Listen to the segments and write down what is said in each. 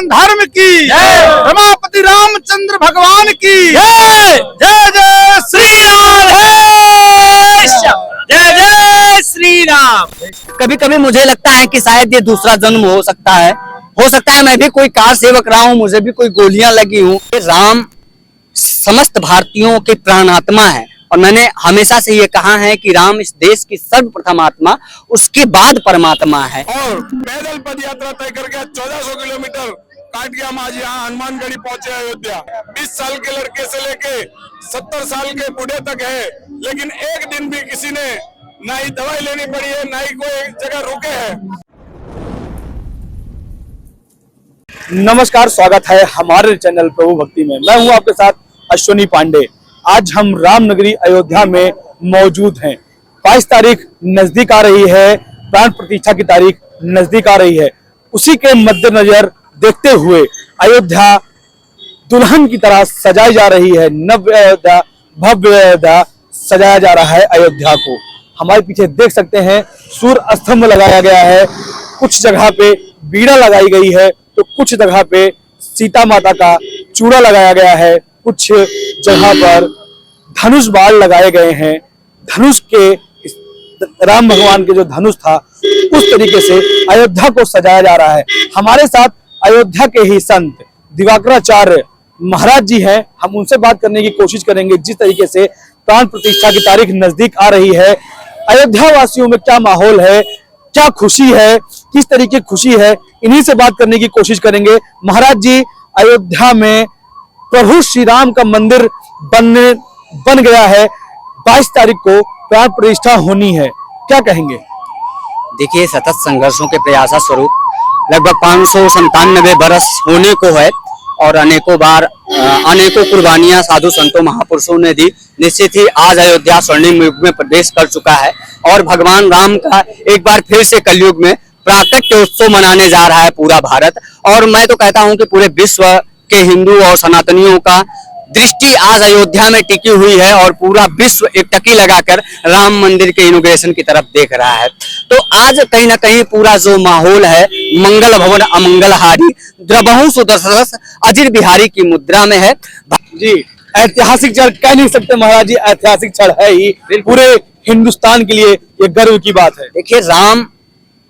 सनातन धर्म की रमापति रामचंद्र भगवान की जय जय श्री राम, जय जय श्री राम। कभी कभी मुझे लगता है कि शायद ये दूसरा जन्म हो सकता है मैं भी कोई कार सेवक रहा हूँ, मुझे भी कोई गोलियां लगी हूँ। राम समस्त भारतीयों के प्राणात्मा है और मैंने हमेशा से ये कहा है कि राम इस देश की सर्वप्रथम आत्मा, उसके बाद परमात्मा है। और पैदल पद यात्रा तय करके 1400 किलोमीटर काट के हम आज यहाँ हनुमानगढ़ी पहुंचे अयोध्या। 20 साल के लड़के से लेके 70 साल के बूढ़े तक है, लेकिन एक दिन भी किसी ने ना ही दवाई लेनी पड़ी है, ना ही कोई जगह रुके हैं। नमस्कार, स्वागत है हमारे चैनल प्रभु भक्ति में। मैं हूं आपके साथ अश्विनी पांडे। आज हम रामनगरी अयोध्या में मौजूद हैं। 22 तारीख नजदीक आ रही है, प्राण प्रतिष्ठा की तारीख नजदीक आ रही है। उसी के मद्देनजर देखते हुए अयोध्या दुल्हन की तरह सजाई जा रही है। नव्य अयोध्या, भव्य अयोध्या सजाया जा रहा है अयोध्या को। हमारे पीछे देख सकते हैं सूर्य स्तंभ लगाया गया है, कुछ जगह पे बीड़ा लगाई गई है, तो कुछ जगह पे सीता माता का चूड़ा लगाया गया है, कुछ जगह पर धनुष बाण लगाए गए हैं। धनुष के राम भगवान के जो धनुष था उस तरीके से अयोध्या को सजाया जा रहा है। हमारे साथ अयोध्या के ही संत दिवाकराचार्य महाराज जी हैं, हम उनसे बात करने की कोशिश करेंगे। जिस तरीके से प्राण प्रतिष्ठा की तारीख नजदीक आ रही है, अयोध्या वासियों में क्या माहौल है, क्या खुशी है, किस तरीके की खुशी है, इन्हीं से बात करने की कोशिश करेंगे। महाराज जी, अयोध्या में प्रभु श्री राम का मंदिर बन गया है, 22 तारीख को प्राण प्रतिष्ठा होनी है, क्या कहेंगे? देखिए, सतत संघर्षों के प्रयास स्वरूप लगभग 597 बरस होने को है और अनेकों बार अनेकों कुर्बानियां साधु संतों महापुरुषों ने दी। निश्चित ही आज अयोध्या स्वर्णिम युग में प्रवेश कर चुका है और भगवान राम का एक बार फिर से कलयुग में प्राकट्य उत्सव मनाने जा रहा है पूरा भारत। और मैं तो कहता हूं कि पूरे विश्व के हिंदू और सनातनियों का दृष्टि आज अयोध्या में टिकी हुई है और पूरा विश्व एक टकी लगाकर राम मंदिर के इनॉग्रेशन की तरफ देख रहा है। तो आज कहीं ना कहीं पूरा जो माहौल है, मंगल भवन अमंगल हारी, द्रबहु सुदर्शनस अजिर बिहारी की मुद्रा में है। जी, ऐतिहासिक क्षण कह नहीं सकते महाराज जी, ऐतिहासिक क्षण है ही, पूरे हिंदुस्तान के लिए ये गर्व की बात है। देखिए, राम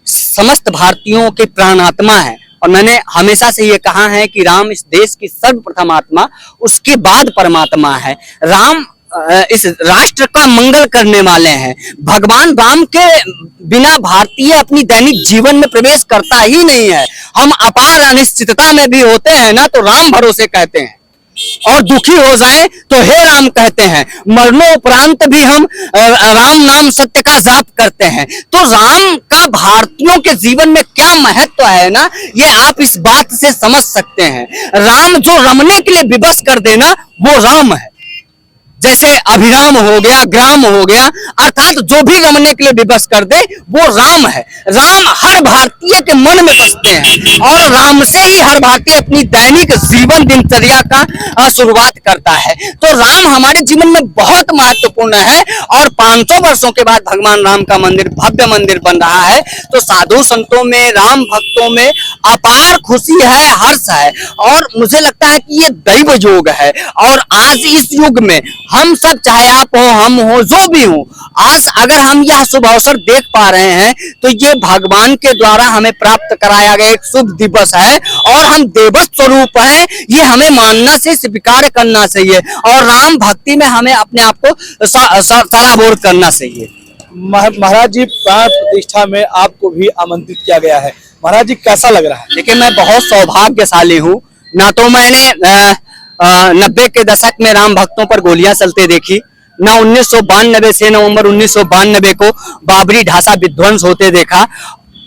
समस्त भारतीयों के प्राणात्मा है और मैंने हमेशा से ये कहा है कि राम इस देश की सर्वप्रथम आत्मा, उसके बाद परमात्मा है। राम इस राष्ट्र का मंगल करने वाले हैं। भगवान राम के बिना भारतीय अपनी दैनिक जीवन में प्रवेश करता ही नहीं है। हम अपार अनिश्चितता में भी होते हैं ना, तो राम भरोसे कहते हैं, और दुखी हो जाए तो हे राम कहते हैं। मरणोपरांत भी हम राम नाम सत्य का जाप करते हैं। तो राम का भारतीयों के जीवन में क्या महत्व है ना, ये आप इस बात से समझ सकते हैं। राम जो रमने के लिए विवश कर देना, वो राम है। जैसे अभिराम हो गया, ग्राम हो गया, अर्थात जो भी रमने के लिए विवश कर दे वो राम है। राम हर भारतीय के मन में बसते हैं और राम से ही हर भारतीय अपनी दैनिक जीवन दिनचर्या का शुरुआत करता है। तो राम हमारे जीवन में बहुत महत्वपूर्ण है और 500 वर्षों के बाद भगवान राम का मंदिर, भव्य मंदिर बन रहा है। तो साधु संतों में, राम भक्तों में अपार खुशी है, हर्ष है और मुझे लगता है कि ये दैव योग है। और आज इस युग में हम सब, चाहे आप हो, हम हो, जो भी हो, आज अगर हम यह शुभ अवसर देख पा रहे हैं तो ये भगवान के द्वारा हमें प्राप्त कराया गया एक शुभ दिवस है और हम देवत स्वरूप हैं, ये हमें मानना से स्वीकार करना चाहिए और राम भक्ति में हमें अपने आप को सराबोर करना चाहिए। महाराज जी, प्राण प्रतिष्ठा में आपको भी आमंत्रित किया गया है। महाराज जी, कैसा लग रहा है? देखिए, मैं बहुत सौभाग्यशाली हूँ। ना तो मैंने 90 के दशक में राम भक्तों पर गोलियां चलते देखी, ना 1992 से नवंबर 1992 को बाबरी ढांचा विध्वंस होते देखा।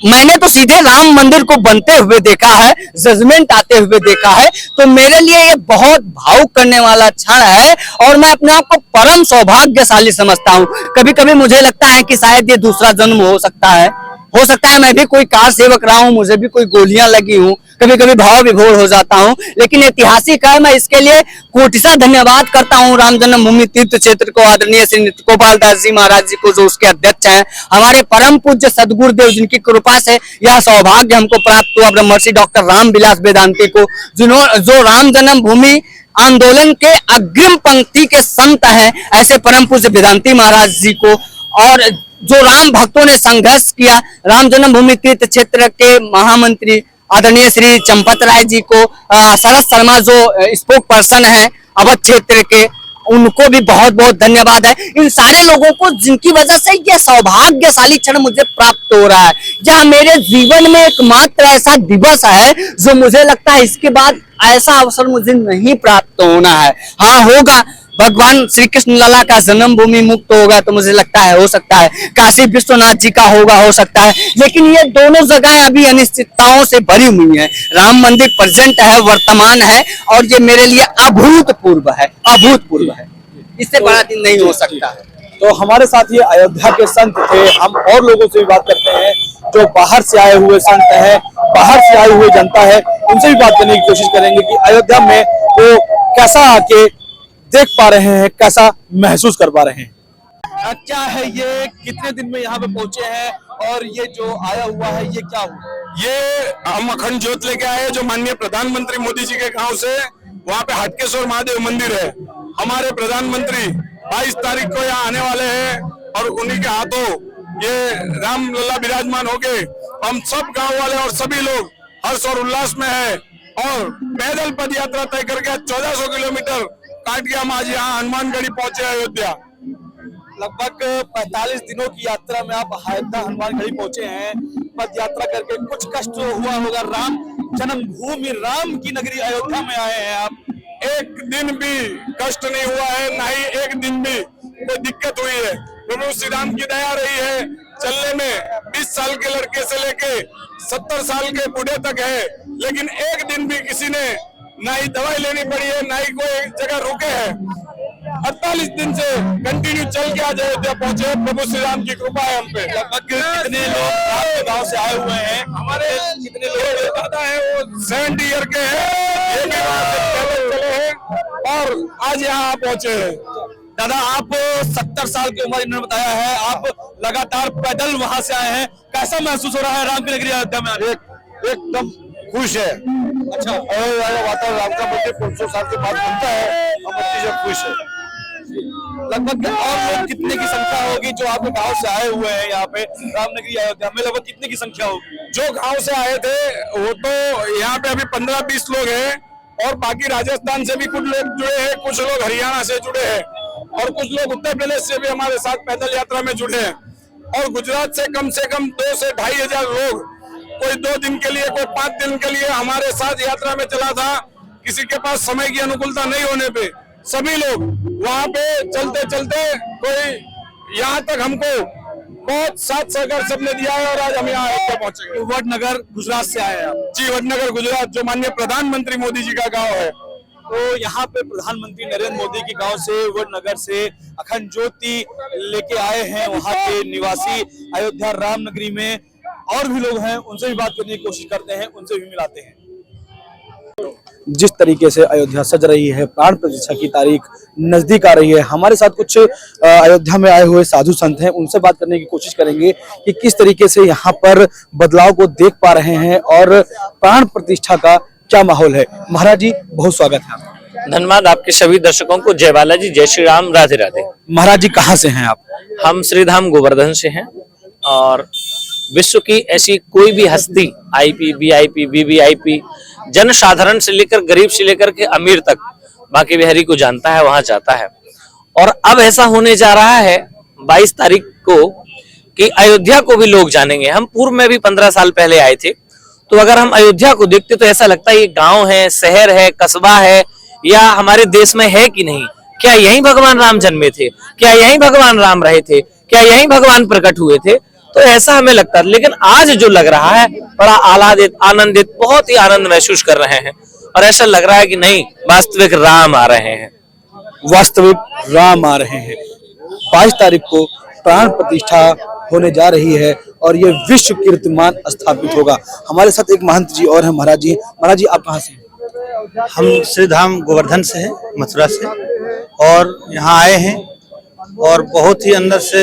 मैंने तो सीधे राम मंदिर को बनते हुए देखा है, जजमेंट आते हुए देखा है। तो मेरे लिए ये बहुत भावुक करने वाला क्षण है और मैं अपने आप को परम सौभाग्यशाली समझता हूँ। कभी कभी मुझे लगता है कि शायद ये दूसरा जन्म हो सकता है हो सकता है मैं भी कोई कार सेवक रहा हूँ, मुझे भी कोई गोलियां लगी हूँ, कभी कभी भाव विभोर हो जाता हूँ, लेकिन ऐतिहासिक है। मैं इसके लिए कोटिसा धन्यवाद करता हूँ राम जन्मभूमि तीर्थ क्षेत्र को, आदरणीय श्री नित्य गोपाल दास जी महाराज जी को, जो उसके अध्यक्ष हैं, हमारे परम पूज्य सदगुरुदेव जिनकी कृपा से यह सौभाग्य हमको प्राप्त हुआ, ब्रह्मर्षि डॉक्टर रामविलास वेदांती को, जो राम जन्मभूमि आंदोलन के अग्रिम पंक्ति के संत हैं, ऐसे परम पूज्य वेदांती महाराज जी को, और जो राम भक्तों ने संघर्ष किया, राम जन्मभूमि तीर्थ क्षेत्र के महामंत्री आदरणीय श्री चंपत राय जी को, शरद शर्मा जो स्पोक पर्सन है अवध क्षेत्र के, उनको भी बहुत बहुत धन्यवाद है। इन सारे लोगों को जिनकी वजह से यह सौभाग्यशाली क्षण मुझे प्राप्त हो रहा है। यह मेरे जीवन में एकमात्र ऐसा दिवस है जो मुझे लगता है इसके बाद ऐसा अवसर मुझे नहीं प्राप्त होना है। हाँ, होगा, भगवान श्री कृष्ण लला का जन्मभूमि मुक्त होगा तो मुझे लगता है हो सकता है, काशी विश्वनाथ जी का होगा, हो सकता है, लेकिन ये दोनों जगह अभी अनिश्चितताओं से भरी हुई हैं। राम मंदिर प्रेजेंट है, वर्तमान है, और ये मेरे लिए अभूतपूर्व है, अभूतपूर्व है, इससे बड़ा दिन नहीं हो सकता। तो हमारे साथ ये अयोध्या के संत थे। हम और लोगों से भी बात करते हैं जो बाहर से आए हुए संत हैं, बाहर से आई हुई जनता है, उनसे भी बात करने की कोशिश करेंगे कि अयोध्या में वो कैसा आके देख पा रहे हैं, कैसा महसूस कर पा रहे हैं। क्या है ये, कितने दिन में यहाँ पे पहुंचे हैं, और ये जो आया हुआ है ये क्या हुआ? ये हम अखंड ज्योत लेके आए जो माननीय प्रधानमंत्री मोदी जी के गांव से, वहाँ पे हटकेश्वर महादेव मंदिर है। हमारे प्रधानमंत्री 22 तारीख को यहाँ आने वाले हैं, और उन्हीं के हाथों ये राम लला विराजमान होके हम सब गांव वाले और सभी लोग हर्ष और उल्लास में है। और पैदल पद यात्रा तय करके 1400 किलोमीटर काट के हम आज यहाँ हनुमानगढ़ी पहुंचे अयोध्या। लगभग 45 दिनों की यात्रा में आप अयोध्या हनुमानगढ़ी पहुंचे हैं, पद यात्रा करके। कुछ कष्ट तो हुआ होगा, राम जन्मभूमि, राम की नगरी अयोध्या में आए हैं आप। एक दिन भी कष्ट नहीं हुआ है, ना ही एक दिन भी कोई दिक्कत हुई है। प्रभु श्री राम की दया रही है। चलने में 20 साल के लड़के से लेके 70 साल के बूढ़े तक है, लेकिन एक दिन भी किसी ने ना ही दवाई लेनी पड़ी है, ना ही कोई जगह रुके हैं। 48 दिन से कंटिन्यू चल के आज अयोध्या पहुंचे। प्रभु श्री राम की कृपा है हम पे। लगभग कितने लोग आपके गांव से आए हुए हैं? हमारे कितने लोग दादा है वो 70 ईयर के हैं, ये भी वहां से पैदल चले हैं और आज यहाँ पहुंचे हैं। दादा, आप 70 साल की उम्र इन्होंने बताया है, आप लगातार पैदल वहां से आए हैं, कैसा महसूस हो रहा है राम की नगरी अयोध्या में? एकदम खुश है। अच्छा, वातावरण राम का मंदिर 500 साल के बाद बनता है, हम अति से खुश है। लगभग और लोग कितने की संख्या होगी जो आपके गांव से आए हुए हैं यहाँ पे रामनगरी अयोध्या में? लगभग कितने की संख्या होगी? जो गांव से आए थे वो तो यहाँ पे अभी 15-20 लोग हैं, और बाकी राजस्थान से भी कुछ लोग जुड़े हैं, कुछ लोग हरियाणा से जुड़े हैं, और कुछ लोग उत्तर प्रदेश से भी हमारे साथ पैदल यात्रा में जुड़े हैं। और गुजरात से कम 2 से 2,500 लोग, कोई 2 दिन के लिए, कोई 5 दिन के लिए हमारे साथ यात्रा में चला था। किसी के पास समय की अनुकूलता नहीं होने पे सभी लोग वहाँ पे चलते चलते, कोई यहाँ तक हमको बहुत साथ सहकार सबने दिया है, और आज हम यहाँ अयोध्या पहुंचे। वडनगर गुजरात से आए हैं आप? जी, वडनगर गुजरात, जो माननीय प्रधानमंत्री मोदी जी का गाँव है। तो यहाँ पे प्रधानमंत्री नरेंद्र मोदी के गांव से, वडनगर से अखंड ज्योति लेके आए हैं वहाँ के निवासी अयोध्या रामनगरी में। और भी लोग हैं, उनसे भी बात करने की कोशिश करते हैं, उनसे भी मिलाते हैं। जिस तरीके से अयोध्या सज रही है, प्राण प्रतिष्ठा की तारीख नजदीक आ रही है, हमारे साथ कुछ अयोध्या में आए हुए साधु संत हैं, उनसे बात करने की कोशिश करेंगे कि किस तरीके से यहाँ पर बदलाव को देख पा रहे हैं और प्राण प्रतिष्ठा का क्या माहौल है। महाराज जी, बहुत स्वागत है आपका। धन्यवाद आपके सभी दर्शकों को। जय बालाजी, जय श्री राम, राधे राधे। महाराज जी, कहाँ से हैं आप? हम श्रीधाम गोवर्धन से हैं, और विश्व की ऐसी कोई भी हस्ती, आईपी, वीआईपी, वीवीआईपी, जन साधारण से लेकर गरीब से लेकर के अमीर तक बांके बिहारी को जानता है, वहां जाता है। और अब ऐसा होने जा रहा है 22 तारीख को कि अयोध्या को भी लोग जानेंगे। हम पूर्व में भी 15 साल पहले आए थे, तो अगर हम अयोध्या को देखते तो ऐसा लगता है ये गांव है, शहर है, कस्बा है, या हमारे देश में है कि नहीं। क्या यहीं भगवान राम जन्मे थे? क्या यहीं भगवान राम रहे थे? क्या यहीं भगवान प्रकट हुए थे? तो ऐसा हमें लगता है। लेकिन आज जो लग रहा है, बड़ा आह्लादित, आनंदित, बहुत ही आनंद महसूस कर रहे हैं, और ऐसा लग रहा है कि नहीं, वास्तविक राम आ रहे हैं। वास्तविक राम आ रहे हैं। 22 तारीख को प्राण प्रतिष्ठा होने जा रही है और ये विश्व कीर्तिमान स्थापित होगा। हमारे साथ एक महंत जी और हैं। महाराज जी आप कहाँ से हैं? हम श्री धाम गोवर्धन से हैं, मथुरा से, और यहाँ आए हैं और बहुत ही अंदर से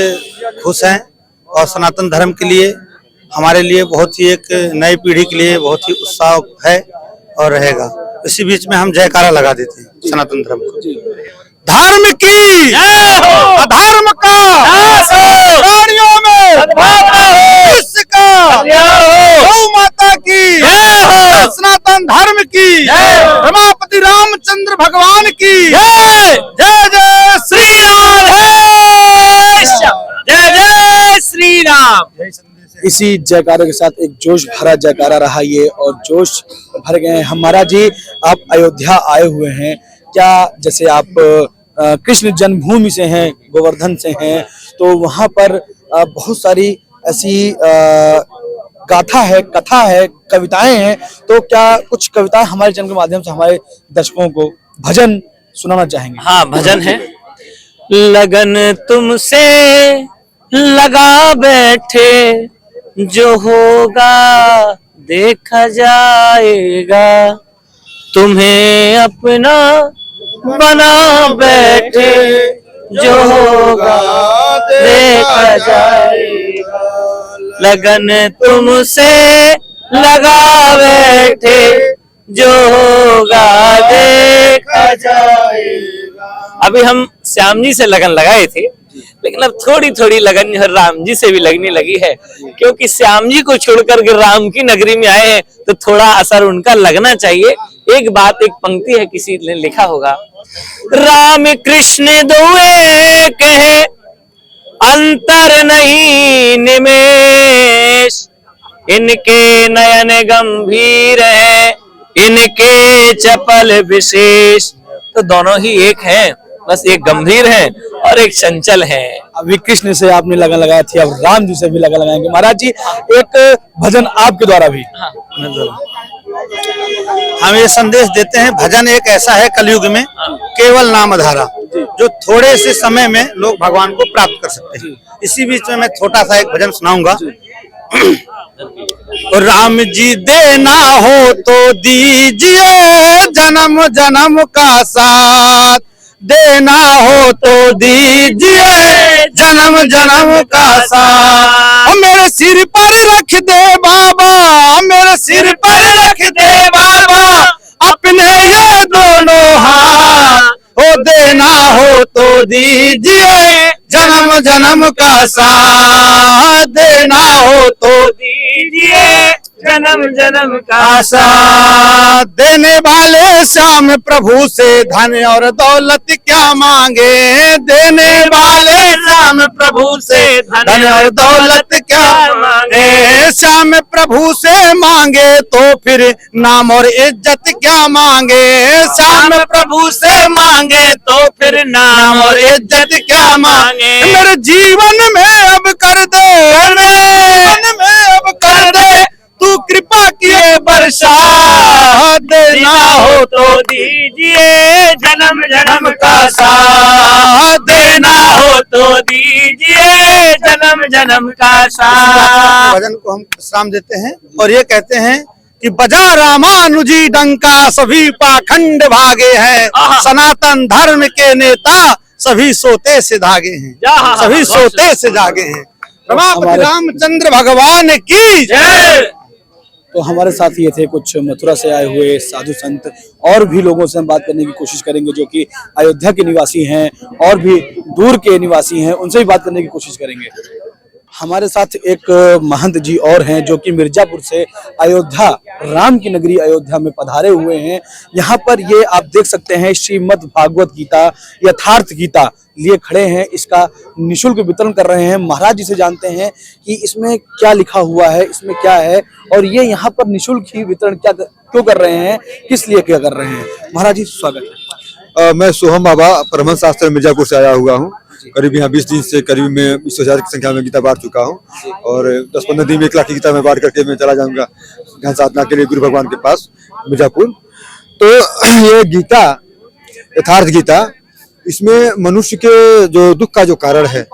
खुश हैं। और सनातन धर्म के लिए, हमारे लिए बहुत ही एक नई पीढ़ी के लिए बहुत ही उत्साह है और रहेगा। इसी बीच में हम जयकारा लगा देते हैं सनातन धर्म को। धर्म की अधर्म का प्राणियों में विश्व का गौ माता की सनातन धर्म की रमापति रामचंद्र भगवान की जय जय श्री राम, जय जय श्री राम। इसी जयकारे के साथ एक जोश भरा जयकारा रहा ये और जोश भर गए हैं। महाराज जी आप अयोध्या आए हुए हैं, क्या जैसे आप कृष्ण जन्मभूमि से हैं, गोवर्धन से हैं, तो वहां पर बहुत सारी ऐसी गाथा है, कथा है, कविताएं हैं, तो क्या कुछ कविताएं हमारे चैनल के माध्यम से हमारे दर्शकों को भजन सुनाना चाहेंगे? हाँ, भजन है। लगन तुमसे लगा बैठे, जो होगा देखा जाएगा, तुम्हें अपना बना बैठे, जो होगा देखा जाएगा। लगन तुमसे लगा बैठे, जो होगा देखा जाएगा। अभी हम श्याम जी से लगन लगाए थे, लेकिन अब थोड़ी थोड़ी लगन जो है राम जी से भी लगने लगी है, क्योंकि श्याम जी को छोड़कर के राम की नगरी में आए हैं, तो थोड़ा असर उनका लगना चाहिए। एक बात, एक पंक्ति है, किसी ने लिखा होगा, राम कृष्ण दो एक है, अंतर नहीं निमेष, इनके नयन गंभीर है, इनके चपल विशेष। तो दोनों ही एक हैं, बस एक गंभीर है और एक चंचल है। अभी कृष्ण से आपने लगन लगाई थी, अब राम जी से भी लगन लगाएंगे। महाराज जी एक भजन आपके द्वारा भी। हम ये संदेश देते हैं, भजन एक ऐसा है कलयुग में केवल नामधारा, जो थोड़े से समय में लोग भगवान को प्राप्त कर सकते हैं। इसी बीच में मैं छोटा सा एक भजन सुनाऊंगा। राम जी देना हो तो दीजिए जन्म जन्म का साथ, देना हो तो दीजिए जन्म जन्म का साथ। मेरे सिर पर रख दे बाबा, मेरे सिर पर रख दे बाबा, अपने ये दोनों हाथ, हो देना हो तो दीजिए जन्म जन्म का साथ, देना हो तो दीजिए जन्म जन्म का साथ। देने वाले श्याम प्रभु से धन और दौलत क्या मांगे, देने वाले श्याम प्रभु से धन और दौलत क्या मांगे, श्याम प्रभु से मांगे तो फिर नाम और इज्जत क्या मांगे, श्याम प्रभु से मांगे तो फिर नाम और इज्जत क्या मांगे। मेरे जीवन में अब कर दे, जीवन में अब कर दे तू कृपा किए बरसा, देना हो तो दीजिए जन्म जन्म का साथ, देना हो तो दीजिए जन्म जन्म का साथ। भजन को हम विश्राम देते हैं और ये कहते हैं कि बजा रामानुजी डंका, सभी पाखंड भागे हैं, सनातन धर्म के नेता सभी सोते से जागे हैं, सभी सोते से जागे हैं। रमापति रामचंद्र भगवान की जय। तो हमारे साथ ये थे कुछ मथुरा से आए हुए साधु संत, और भी लोगों से हम बात करने की कोशिश करेंगे जो कि अयोध्या के निवासी हैं और भी दूर के निवासी हैं, उनसे भी बात करने की कोशिश करेंगे। हमारे साथ एक महंत जी और हैं जो कि मिर्जापुर से अयोध्या, राम की नगरी अयोध्या में पधारे हुए हैं। यहाँ पर ये आप देख सकते हैं श्रीमद् भागवत गीता, यथार्थ गीता लिए खड़े हैं, इसका निशुल्क वितरण कर रहे हैं। महाराज जी से जानते हैं कि इसमें क्या लिखा हुआ है, इसमें क्या है, और ये यहाँ पर निशुल्क ही वितरण क्यों कर रहे हैं, किस लिए क्या कर रहे हैं। महाराज जी स्वागत है। मैं सोहम बाबा परमहंस शास्त्री मिर्जापुर से आया हुआ हूँ। करीब यहाँ 20 दिन से करीब मैं 20,000 की संख्या में गीता बांट चुका हूँ और 10-15 दिन में 1 लाख की गीता मैं बांट करके मैं चला जाऊंगा ज्ञान साधना के लिए गुरु भगवान के पास मिर्जापुर। तो ये गीता, यथार्थ गीता, इसमें मनुष्य के जो दुख का जो कारण है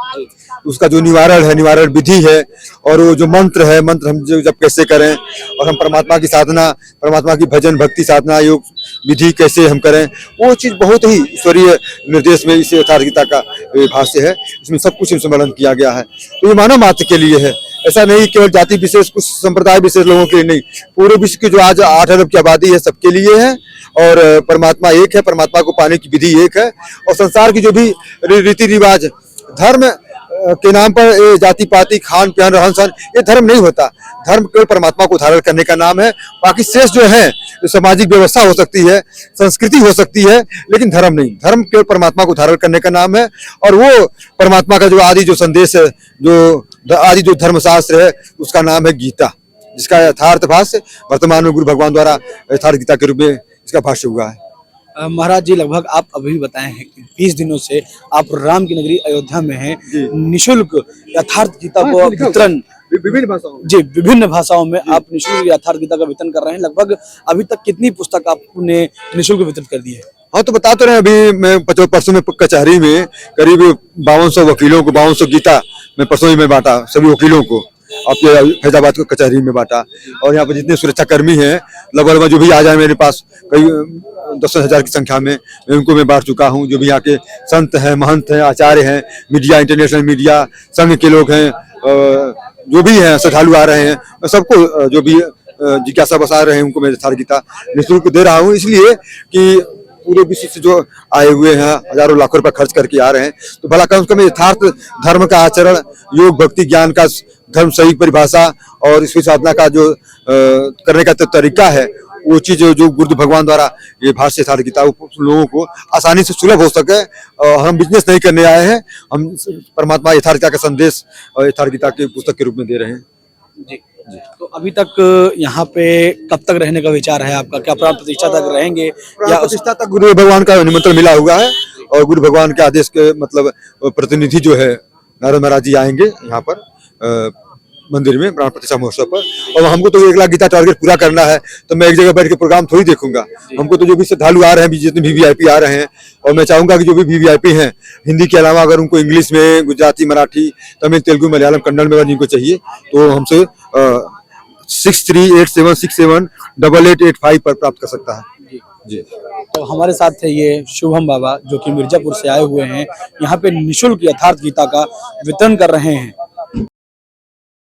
उसका जो निवारण है, निवारण विधि है, और वो जो मंत्र है, मंत्र हम जब कैसे करें, और हम परमात्मा की साधना, परमात्मा की भजन भक्ति साधना योग विधि कैसे हम करें, वो चीज बहुत ही ईश्वरीय निर्देश में इस यथार्थ गीता का भाष्य है। इसमें सब कुछ वर्णन किया गया है। तो ये मानव मात्र के लिए है, ऐसा नहीं केवल जाति विशेष, कुछ संप्रदाय विशेष लोगों के लिए नहीं, पूरे विश्व की जो आज 8 अरब की आबादी है सबके लिए है। और परमात्मा एक है, परमात्मा को पाने की विधि एक है। और संसार की जो भी रीति रिवाज, धर्म के नाम पर जाति पाति, खान पहन, रहन सहन, ये धर्म नहीं होता। धर्म केवल परमात्मा को धारण करने का नाम है। बाकी शेष जो है, सामाजिक व्यवस्था हो सकती है, संस्कृति हो सकती है, लेकिन धर्म नहीं। धर्म केवल परमात्मा को धारण करने का नाम है। और वो परमात्मा का जो आदि जो संदेश है, जो आदि जो धर्मशास्त्र है, उसका नाम है गीता, जिसका यथार्थ भाष्य वर्तमान में गुरु भगवान द्वारा यथार्थ गीता के रूप में इसका भाष्य हुआ है। महाराज जी, लगभग आप अभी बताए हैं कि 20 दिनों से आप राम की नगरी अयोध्या में हैं, निशुल्क यथार्थ गीता को वितरण विभिन्न भाषाओं जी विभिन्न भाषाओं में आप निशुल्क यथार्थ गीता का वितरण कर रहे हैं। लगभग अभी तक कितनी पुस्तक आपने निशुल्क वितरित कर दी है? हाँ, तो बता तो रहे हैं, अभी मैं परसों में कचहरी में करीब 5200 वकीलों को 5200 गीता मैं परसों ही में बांटा, सभी वकीलों को आपके फैजाबाद को कचहरी में बांटा। और यहाँ पर जितने सुरक्षा कर्मी हैं, लगभग जो भी आ जाए मेरे पास, कई 10,000 की संख्या में उनको मैं बांट चुका हूँ। जो भी यहाँ के संत हैं, महंत हैं, आचार्य हैं, मीडिया, इंटरनेशनल मीडिया, संघ के लोग हैं, जो भी हैं, श्रद्धालु आ रहे हैं, मैं सबको जो भी जिज्ञासा बसा रहे हैं उनको मैं यथार्थ गीता निःशुल्क दे रहा हूँ। इसलिए कि पूरे विश्व से जो आए हुए हैं, हजारों लाखों रुपए खर्च करके आ रहे हैं, तो भला कम से कम यथार्थ धर्म का आचरण, योग भक्ति ज्ञान का धर्म सही परिभाषा और इसकी साधना का जो करने का तरीका है, वो चीज जो गुरु भगवान द्वारा ये भाष्य यथार्थ गीता लोगों को आसानी से सुलभ हो सके। और हम बिजनेस नहीं करने आए हैं, हम परमात्मा यथार्थ गीता का संदेश और यथार्थ गीता के पुस्तक के रूप में दे रहे हैं। जी। तो अभी तक यहाँ पे कब तक रहने का विचार है आपका? क्या प्राण प्रतिष्ठा तक रहेंगे या प्रतिष्ठा तक गुरु भगवान का निमंत्रण मिला हुआ है। और गुरु भगवान के आदेश के मतलब प्रतिनिधि जो है नारद महाराज जी आएंगे यहाँ पर मंदिर में प्राण प्रतिष्ठा महोत्सव पर। और हमको तो 1 लाख गीता टारगेट पूरा करना है, तो मैं एक जगह बैठ के प्रोग्राम थोड़ी देखूंगा। हमको तो जो भी श्रद्धालु आ रहे हैं, जितने VVIP आ रहे हैं, और मैं चाहूंगा कि जो भी VVIP हैं, हिंदी के अलावा अगर उनको इंग्लिश में, गुजराती, मराठी, तमिल, तेलुगु, मलयालम, कन्नड़ में अगर जिनको चाहिए तो हमसे 6387678885 पर प्राप्त कर सकता है। जी। तो हमारे साथ थे ये शुभम बाबा, जो कि मिर्जापुर से आए हुए हैं, यहाँ पे निशुल्क यथार्थ गीता का वितरण कर रहे हैं।